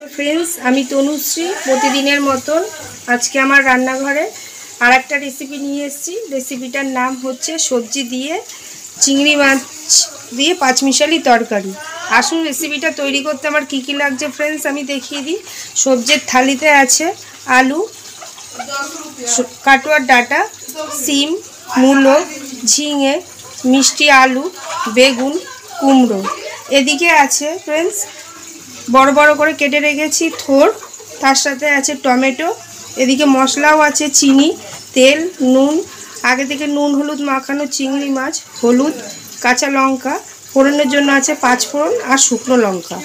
Friends आमी तनुश्री प्रतिदिनेर मतन आज के आमार रान्नाघरे और एक रेसिपि निये एसेछि। रेसिपिटार नाम होच्छे सब्जी दिए चिंगड़ी माछ दिए पाँचमिशाली तरकारी। आसुन रेसिपिटा तैरी करते आमार की लागछे फ्रेंड्स आमी देखिए दी। सब्जिर थालीते आछे आलू, काटुआर डाटा, सीम, मूलो, झिंगे, मिष्टि आलू, बेगुन, कुमड़ो। एदिके आछे फ्रेंड्स बड़ बड़ करे केटे रेखेछि थोर, तार साथे आछे टमेटो, एदिके मशलाओ आछे चीनी, तेल, नुन, आगे थेके नुन हलुद माखानो चिंगड़ी माछ, हलुद, काँचा लंका, फोड़নের জন্য আছে पाँच फोड़न और शुकनो लंका।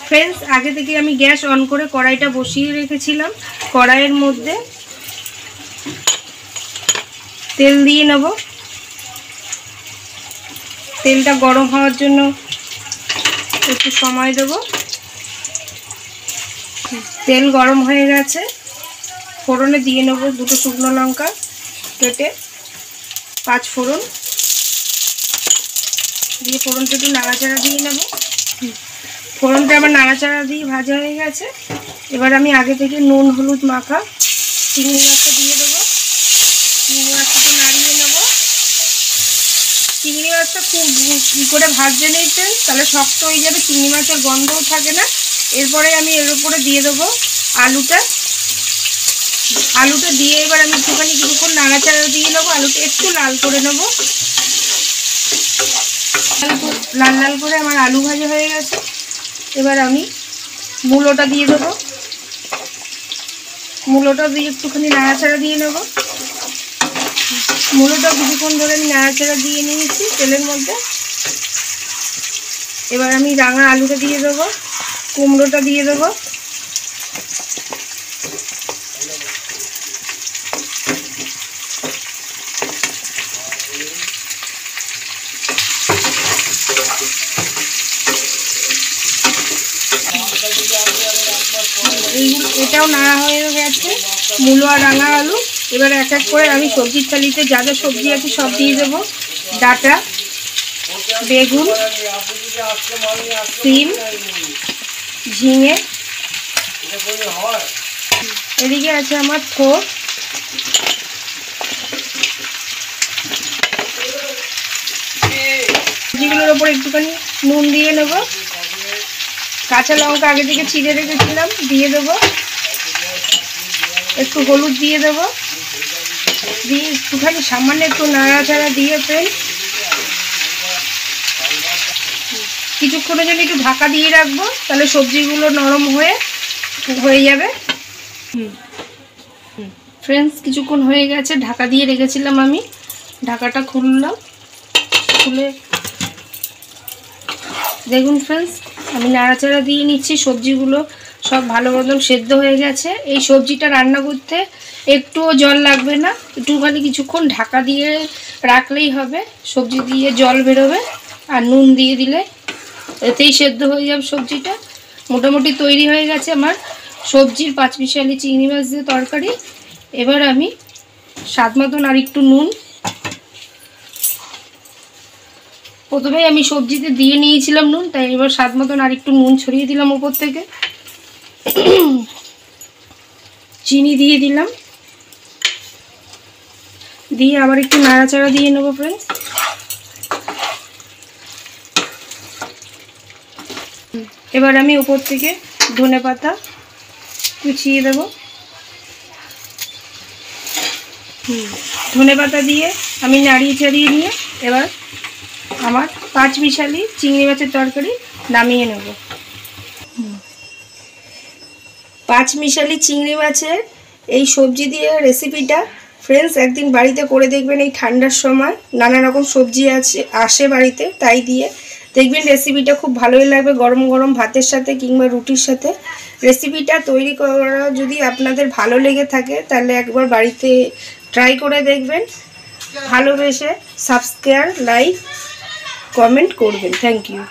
फ्रेंड्स आगे थेके आमी गैस अन करे कड़ाईटा बसिए रेखेछिलाम। कड़ाइয়ের মধ্যে तेल दिए नेब। तेलটা गरम হওয়ার জন্য একটু সময় দেব। তেল গরম হয়ে গেছে, ফোড়নে দিয়ে নেব দুটো শুকনো লঙ্কা কেটে, পাঁচ ফোড়ন দিয়ে ফোড়নটা একটু নাড়াচাড়া দিয়ে নেব। ফোড়নটা আবার নাড়াচাড়া দিয়ে ভাজা হয়ে গেছে। এবার আমি আগে থেকে নুন হলুদ মাখা চিংড়ি মাছটা দিয়ে দেবো। চিংড়ি মাছটা নাড়িয়ে নেব। চিংড়ি মাছটা খুব করে ভাজতে নিতে, তাহলে শক্ত হয়ে যাবে, চিংড়ি মাছের গন্ধও থাকে না। এরপরে আমি এর উপরে দিয়ে দেবো আলুটা। আলুটা দিয়ে এবার আমি একটুখানি কিছুক্ষণ নাড়াচাড়া দিয়ে নেবো। আলুটা একটু লাল করে নেব। লাল লাল করে আমার আলু ভাজা হয়ে গেছে। এবার আমি মূলোটা দিয়ে দেবো। মূলোটা দিয়ে একটুখানি নাড়াচাড়া দিয়ে নেব। মূলোটা কিছুক্ষণ ধরে আমি নাড়াচাড়া দিয়ে নিয়েছি তেলের মধ্যে। এবার আমি রাঙা আলুটা দিয়ে দেবো, কুমড়োটা দিয়ে দেবো। এটাও নাড়া হয়ে গেছে মূলো আর রাঙা আলু। এবার এক এক করে আমি সবজির থালিতে যা যা সবজি আছে সব দিয়ে দেবো। ডাটা, বেগুন, সিম, ঝিঙে, এদিকে আছে আমার থোর, সবজিগুলোর ওপর একটুখানি নুন দিয়ে নেব। কাঁচা লঙ্কা আগে থেকে ছিঁড়ে রেখেছিলাম দিয়ে দেবো। একটু হলুদ দিয়ে দেবো, দিয়ে একটুখানি সামান্য একটু নাড়াচাড়া দিয়ে ফ্রেন্ডস কিছুক্ষণের জন্য একটু ঢাকা দিয়ে রাখবো, তাহলে সবজিগুলো নরম হয়ে যাবে। ফ্রেন্ডস কিছুক্ষণ হয়ে গেছে, ঢাকা দিয়ে রেখেছিলাম আমি। ঢাকাটা খুললাম, খুলে দেখুন ফ্রেন্ডস আমি নাড়াচাড়া দিয়ে নিচ্ছি। সবজিগুলো সব ভালো মতন সেদ্ধ হয়ে গেছে। এই সবজিটা রান্না করতে একটুও জল লাগবে না, একটুখানি কিছুক্ষণ ঢাকা দিয়ে রাখলেই হবে। সবজি দিয়ে জল বেরোবে আর নুন দিয়ে দিলে এতেই সেদ্ধ হয়ে যাবে সবজিটা। মোটামুটি তৈরি হয়ে গেছে আমার সবজির পাঁচমিশালি চিংড়ি মাছ দিয়ে তরকারি। এবার আমি স্বাদ মতন আর একটু নুন, প্রথমেই আমি সবজিতে দিয়ে নিয়েছিলাম নুন, তাই এবার স্বাদ মতন আর একটু নুন ছড়িয়ে দিলাম উপর থেকে। চিনি দিয়ে দিলাম, দিয়ে আবার একটু নাড়াচাড়া দিয়ে নেব ফ্রেন্ডস। এবার আমি উপর থেকে ধনেপাতা কুচিয়ে দেব। ধনেপাতা দিয়ে আমি নাড়িয়ে চাড়িয়ে নিয়ে এবার আমার পাঁচমিশালি চিংড়ি মাছের তরকারি নামিয়ে নেব। পাঁচমিশালি চিংড়ি মাছের এই সবজি দিয়ে রেসিপিটা ফ্রেন্ডস একদিন বাড়িতে করে দেখবেন। এই ঠান্ডার সময় নানা রকম সবজি আসে বাড়িতে, তাই দিয়ে দেখবেন রেসিপিটা খুব ভালোই লাগবে গরম গরম ভাতের সাথে কিংবা রুটির সাথে। রেসিপিটা তৈরি করা যদি আপনাদের ভালো লেগে থাকে তাহলে একবার বাড়িতে ট্রাই করে দেখবেন। ভালোবেসে সাবস্ক্রাইব, লাইক, কমেন্ট করবেন। Thank you.